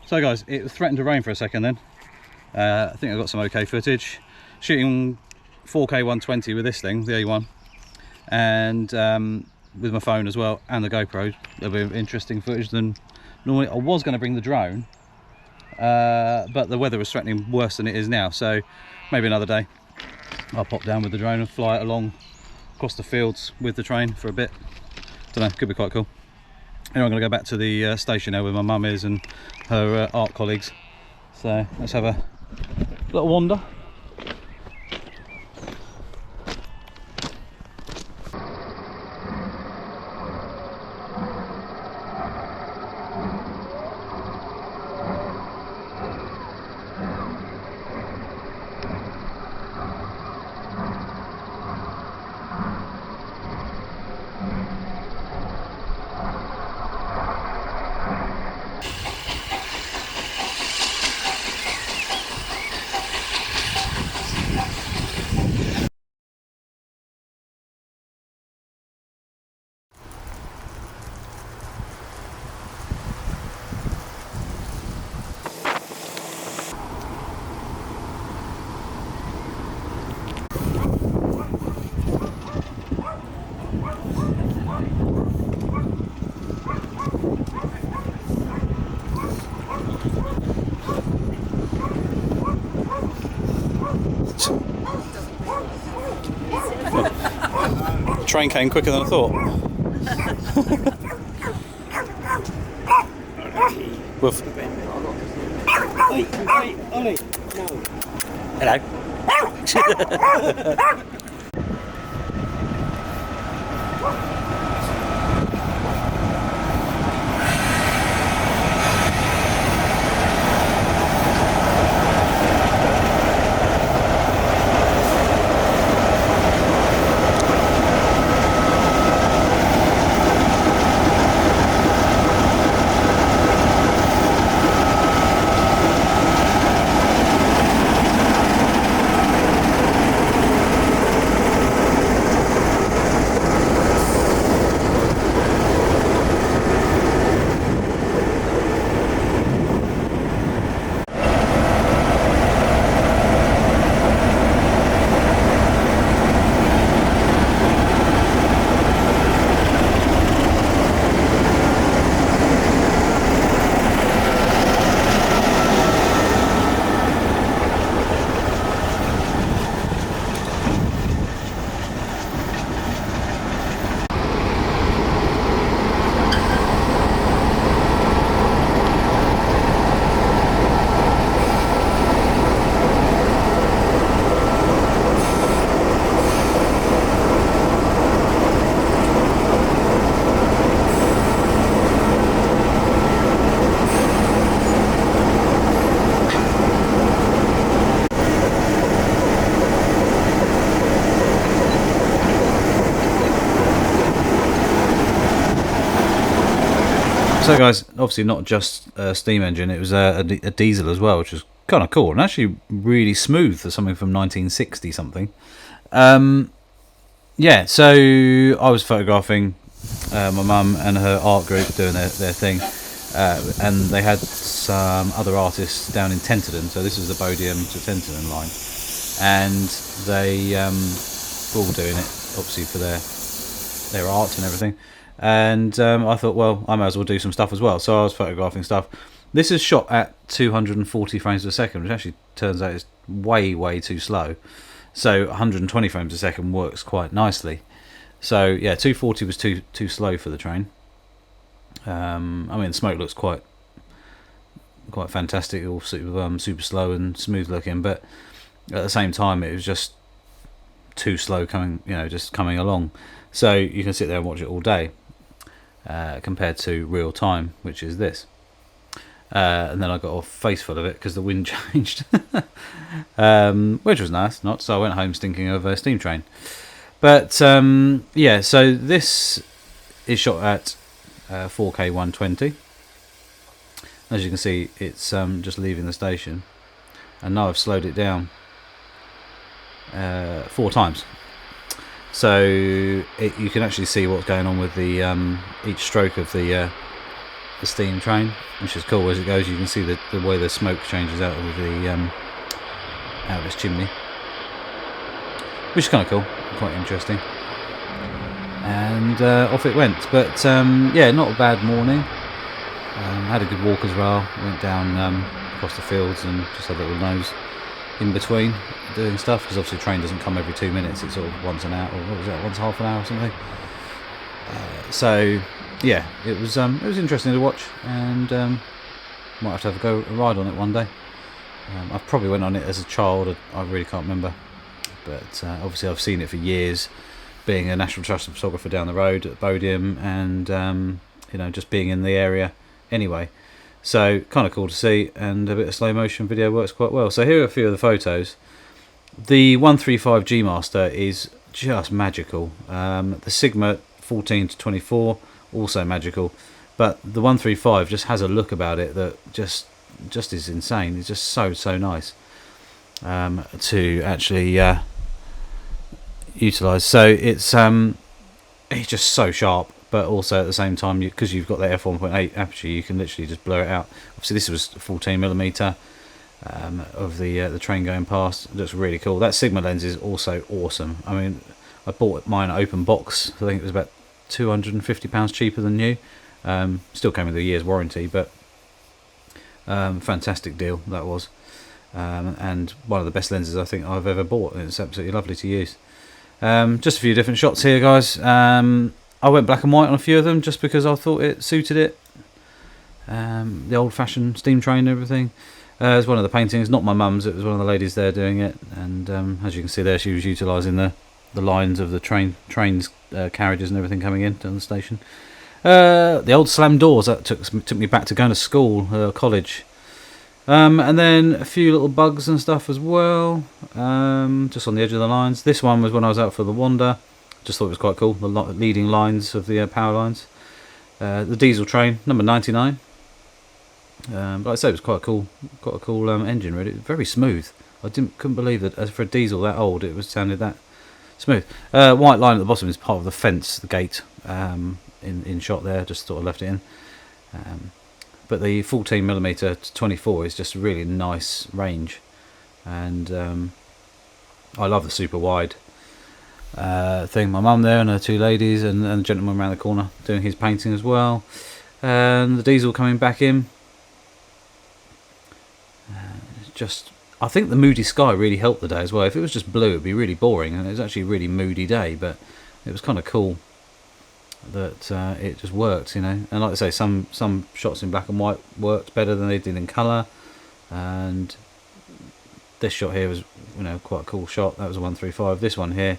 So guys, it threatened to rain for a second then. I think I got some okay footage. Shooting 4K 120 with this thing, the A1, and with my phone as well, and the GoPro. There'll be interesting footage than normally. I was going to bring the drone, but the weather was threatening worse than it is now, so maybe another day I'll pop down with the drone and fly it along across the fields with the train for a bit. Don't know, could be quite cool. Anyway, I'm going to go back to the station now where my mum is and her art colleagues. So let's have a little wander. Train came quicker than I thought. Woof. Ollie, Hello. So guys, obviously not just a steam engine, it was a diesel as well, which was kind of cool and actually really smooth for something from 1960 something. Yeah, so I was photographing my mum and her art group doing their thing, and they had some other artists down in Tenterden, so this is the Bodiam to Tenterden line, and they were all doing it obviously for their art and everything. And I thought, well, I might as well do some stuff as well. So I was photographing stuff. This is shot at 240 frames per second, which actually turns out is way too slow. So 120 frames per second works quite nicely. So yeah, 240 was too slow for the train. I mean, the smoke looks quite fantastic, all super slow and smooth looking, but at the same time, it was just too slow coming, just coming along. So you can sit there and watch it all day. Compared to real time, which is this, and then I got a face full of it because the wind changed, which was nice. Not so I went home stinking of a steam train. But yeah, so this is shot at 4K 120. As you can see, it's just leaving the station, and now I've slowed it down 4 times. So you can actually see what's going on with the each stroke of the the steam train, which is cool. As it goes, you can see the way the smoke changes out of the out of its chimney, which is kind of cool, quite interesting. And off it went. But yeah, not a bad morning. Had a good walk as well. Went down across the fields and just had a little nose in between doing stuff, because obviously the train doesn't come every 2 minutes. It's sort of once an hour, or what was that, once half an hour or something. So yeah, it was interesting to watch, and might have to have a ride on it one day. I probably went on it as a child. I really can't remember, but obviously I've seen it for years, being a National Trust photographer down the road at Bodiam, and just being in the area anyway. So kind of cool to see, and a bit of slow motion video works quite well. So here are a few of the photos. The 135 G Master is just magical. The Sigma 14-24 also magical, but the 135 just has a look about it that just is insane. It's just so nice to actually utilize. So it's just so sharp, but also at the same time, because you've got the f1.8 aperture, you can literally just blur it out. Obviously this was 14mm of the train going past. It looks really cool. That Sigma lens is also awesome. I mean, I bought mine at open box. I think it was about £250 cheaper than new. Still came with a year's warranty, but fantastic deal that was. And one of the best lenses I think I've ever bought. It's absolutely lovely to use. Just a few different shots here, guys. I went black and white on a few of them just because I thought it suited it. The old-fashioned steam train and everything. It's one of the paintings, not my mum's. It was one of the ladies there doing it, and as you can see there, she was utilising the lines of the trains, carriages and everything coming in down the station. The old slam doors, that took me back to going to school, college. And then a few little bugs and stuff as well, just on the edge of the lines. This one was when I was out for the wander. Just thought it was quite cool, the leading lines of the power lines. The diesel train, number 99. Like I say, it was quite a cool engine, really. Very smooth. I couldn't believe that, as for a diesel that old, it sounded that smooth. White line at the bottom is part of the fence, the gate, in shot there. Just sort of left it in. But the 14mm to 24 is just a really nice range, and I love the super wide thing. My mum there and her two ladies, and the gentleman around the corner doing his painting as well, and the diesel coming back in. I think the moody sky really helped the day as well. If it was just blue, it'd be really boring, and it was actually a really moody day, but it was kind of cool that it just worked, And like I say, some shots in black and white worked better than they did in colour, and this shot here was quite a cool shot. That was a 135. This one here,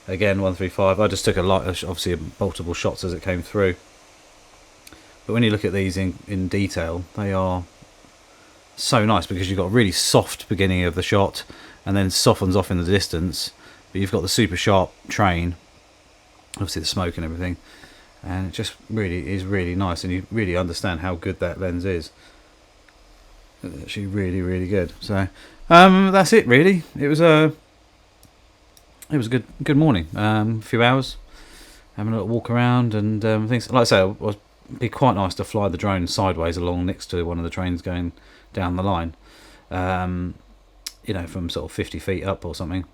again 135. I just took obviously multiple shots as it came through, but when you look at these in detail, they are so nice, because you've got a really soft beginning of the shot and then softens off in the distance, but you've got the super sharp train, obviously the smoke and everything, and it just really is really nice, and you really understand how good that lens is. It's actually really good. So that's it really. It was a good morning. A few hours having a little walk around and things. Like I say, it'd be quite nice to fly the drone sideways along next to one of the trains going down the line, from sort of 50 feet up or something.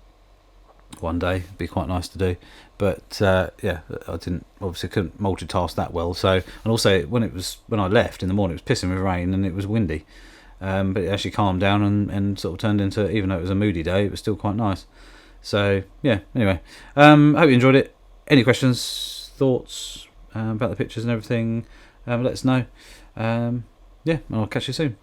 One day, it'd be quite nice to do, but yeah, I couldn't multitask that well. So, and also when I left in the morning, it was pissing with rain and it was windy, but it actually calmed down and sort of turned into, even though it was a moody day, it was still quite nice. So yeah, anyway, hope you enjoyed it. Any questions, thoughts about the pictures and everything, let us know. Yeah, and I'll catch you soon.